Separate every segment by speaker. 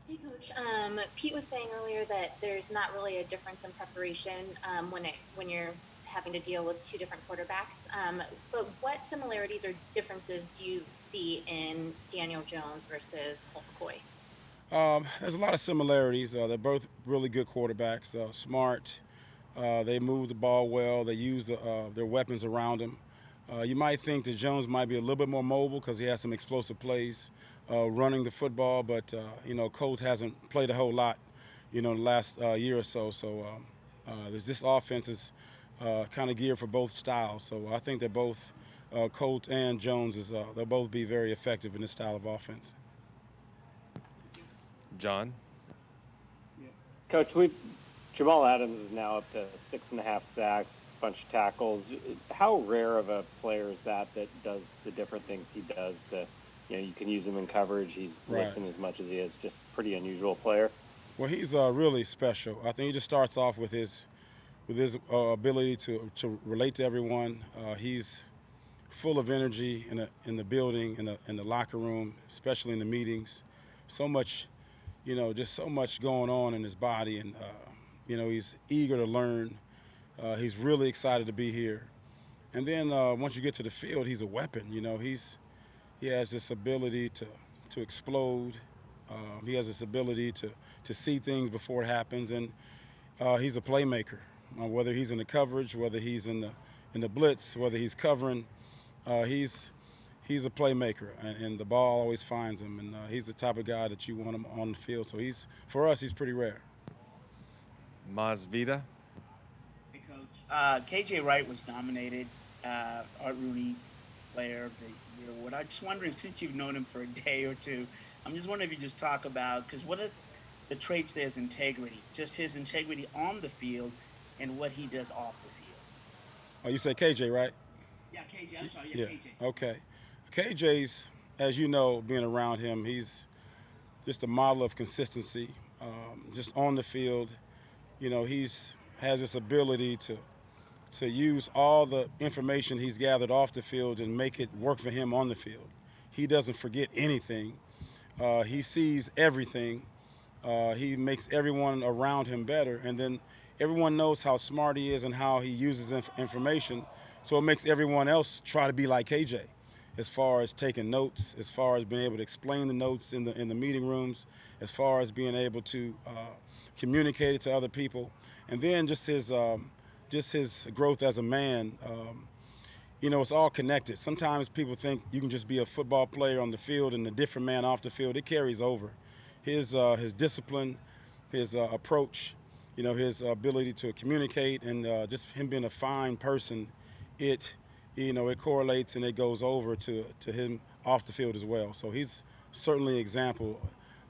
Speaker 1: Hey, Coach. Pete was saying earlier that there's not really a difference in preparation when you're having to deal with two different quarterbacks. But what similarities or differences do you see in Daniel Jones versus Colt McCoy?
Speaker 2: There's a lot of similarities. They're both really good quarterbacks, smart. They move the ball well. They use their weapons around them. You might think that Jones might be a little bit more mobile because he has some explosive plays running the football, but Colt hasn't played a whole lot, the last year or so. So this offense is kind of geared for both styles. So I think that both Colt and Jones they'll both be very effective in this style of offense.
Speaker 3: John?
Speaker 4: Coach, we Jamal Adams is now up to 6.5 sacks, bunch of tackles. How rare of a player is that does the different things he does? You can use him in coverage. He's
Speaker 2: Right.
Speaker 4: blitzing as much as he is. Just pretty unusual player.
Speaker 2: Well, he's really special. I think he just starts off with his ability to relate to everyone. He's full of energy in the building, in the locker room, especially in the meetings. So much, just so much going on in his body, and he's eager to learn. He's really excited to be here. And then once you get to the field, he's a weapon. He has this ability to explode. He has this ability to see things before it happens, and he's a playmaker. Whether he's in the coverage, whether he's in the blitz, whether he's covering, he's a playmaker, and the ball always finds him. And he's the type of guy that you want him on the field. So for us, he's pretty rare.
Speaker 3: Masvida?
Speaker 5: Hey, Coach. KJ Wright was nominated Art Rooney Player of the Year award. I'm just wondering, since you've known him for a day or two, I'm just wondering if you just talk about, because what are the traits there is integrity, just his integrity on the field and what he does off the field.
Speaker 2: Oh, you say KJ, right?
Speaker 5: Yeah, KJ. I'm sorry. Yeah,
Speaker 2: Yeah.
Speaker 5: KJ.
Speaker 2: Okay. KJ's, as you know, being around him, he's just a model of consistency. Just on the field, he's has this ability to use all the information he's gathered off the field and make it work for him on the field. He doesn't forget anything. He sees everything. He makes everyone around him better, and then everyone knows how smart he is and how he uses information. So it makes everyone else try to be like KJ, as far as taking notes, as far as being able to explain the notes in the meeting rooms, as far as being able to communicate it to other people, and then just his growth as a man. It's all connected. Sometimes people think you can just be a football player on the field and a different man off the field. It carries over. His discipline, his approach, his ability to communicate, and just him being a fine person, it correlates and it goes over to him off the field as well. So he's certainly an example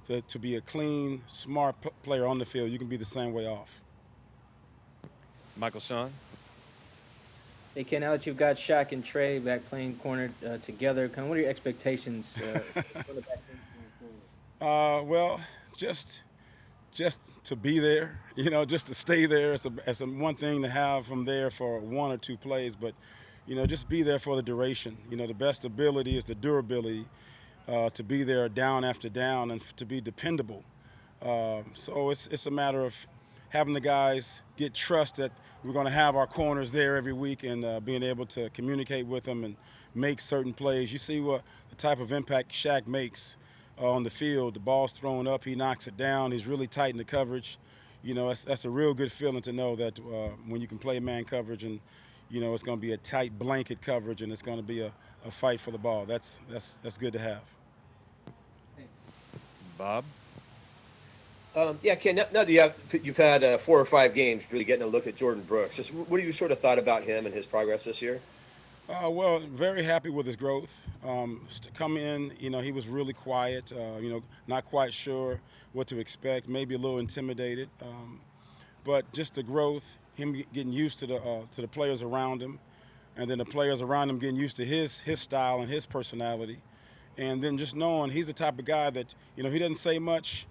Speaker 2: to be a clean, smart player on the field. You can be the same way off.
Speaker 3: Michael Sean?
Speaker 6: Hey, Ken, now that you've got Shaq and Trey back playing corner together, kind of what are your expectations for the back end going forward?
Speaker 2: Well, just to be there, just to stay there. It's a one thing to have them there for one or two plays, but just be there for the duration. The best ability is the durability, to be there down after down and to be dependable. So it's a matter of having the guys get trust that we're going to have our corners there every week, and being able to communicate with them and make certain plays. You see what the type of impact Shaq makes on the field. The ball's thrown up, he knocks it down. He's really tight in the coverage. That's a real good feeling to know that when you can play man coverage, and it's going to be a tight blanket coverage, and it's going to be a fight for the ball. That's good to have.
Speaker 3: Bob?
Speaker 7: Yeah, Ken. Now that you've had 4 or 5 games, really getting a look at Jordan Brooks. Just what do you sort of thought about him and his progress this year?
Speaker 2: Well, very happy with his growth. Come in, he was really quiet. Not quite sure what to expect. Maybe a little intimidated. But just the growth, him getting used to the players around him, and then the players around him getting used to his style and his personality, and then just knowing he's the type of guy that he doesn't say much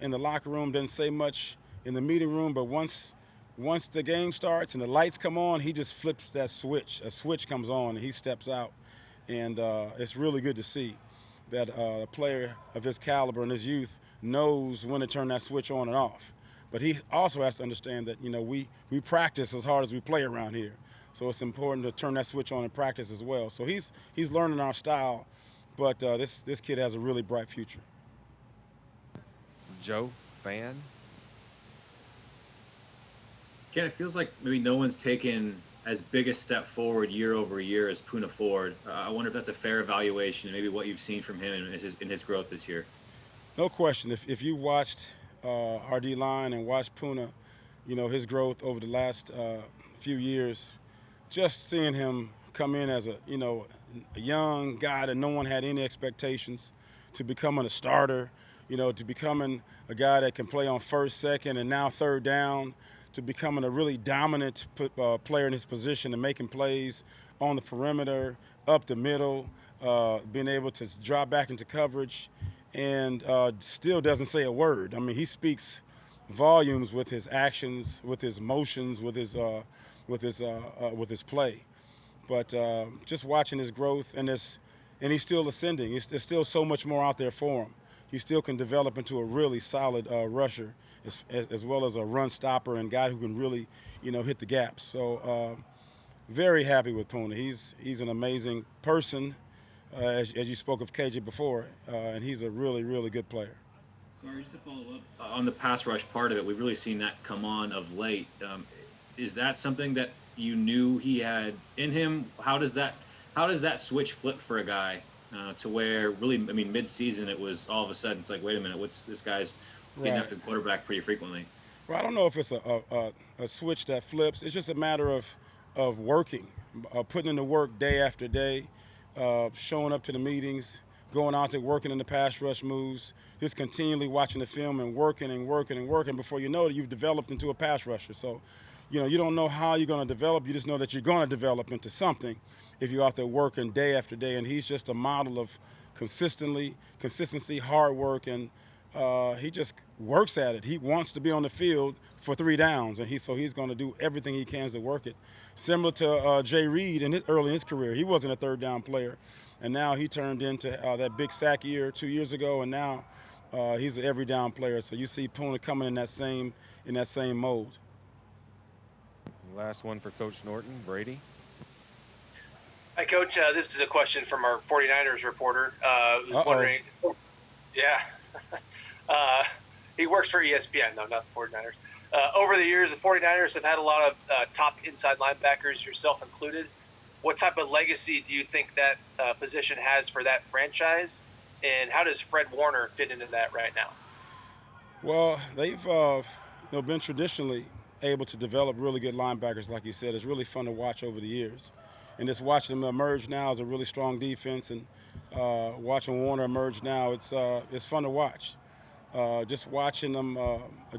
Speaker 2: in the locker room, doesn't say much in the meeting room, but once the game starts and the lights come on, he just flips that switch. A switch comes on and he steps out, and it's really good to see. that a player of his caliber and his youth knows when to turn that switch on and off. But he also has to understand that, we practice as hard as we play around here. So it's important to turn that switch on in practice as well. So he's learning our style, but this kid has a really bright future.
Speaker 3: Joe, fan?
Speaker 8: Ken, it feels like maybe no one's taken as big a step forward year over year as Poona Ford. I wonder if that's a fair evaluation, maybe what you've seen from him in his growth this year.
Speaker 2: No question. If you watched our D-line and watched Poona, his growth over the last few years, just seeing him come in as a young guy that no one had any expectations to becoming a starter, to becoming a guy that can play on first, second, and now third down, to becoming a really dominant player in his position and making plays on the perimeter, up the middle, being able to drop back into coverage, and still doesn't say a word. I mean, he speaks volumes with his actions, with his motions, with his play. But just watching his growth and he's still ascending. There's still so much more out there for him. He still can develop into a really solid rusher, as well as a run stopper and guy who can really, hit the gaps. So very happy with Poona. He's an amazing person, as you spoke of KJ before, and he's a really, really good player.
Speaker 8: Sorry, just to follow up on the pass rush part of it, we've really seen that come on of late. Is that something that you knew he had in him? How does that switch flip for a guy to where really, mid-season it was all of a sudden it's like, wait a minute, what's this guy's getting after the quarterback pretty frequently?
Speaker 2: Well, I don't know if it's a switch that flips. It's just a matter of working, putting in the work day after day, showing up to the meetings, going out to working in the pass rush moves, just continually watching the film and working and working and working. Before you know it, you've developed into a pass rusher. So, you don't know how you're going to develop. You just know that you're going to develop into something if you're out there working day after day. And he's just a model of consistency, hard work, and he just works at it. He wants to be on the field for 3 downs, and he's going to do everything he can to work it. Similar to Jay Reed early in his career. He wasn't a third down player, and now he turned into that big sack year 2 years ago, and now he's an every down player. So you see Poona coming in that same mold.
Speaker 3: Last one for Coach Norton, Brady.
Speaker 9: Hi, Coach. This is a question from our 49ers reporter. Was wondering. Yeah. He works for ESPN, no, not the 49ers. Over the years, the 49ers have had a lot of top inside linebackers, yourself included. What type of legacy do you think that position has for that franchise? And how does Fred Warner fit into that right now?
Speaker 2: Well, they've been traditionally able to develop really good linebackers, like you said. It's really fun to watch over the years. And just watching them emerge now as a really strong defense, and watching Warner emerge now, it's fun to watch. Just watching them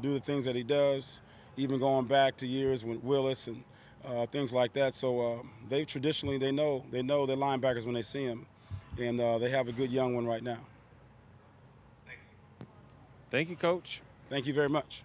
Speaker 2: do the things that he does, even going back to years with Willis and things like that. So they know their linebackers when they see them, and they have a good young one right now.
Speaker 9: Thanks.
Speaker 3: Thank you, Coach.
Speaker 2: Thank you very much.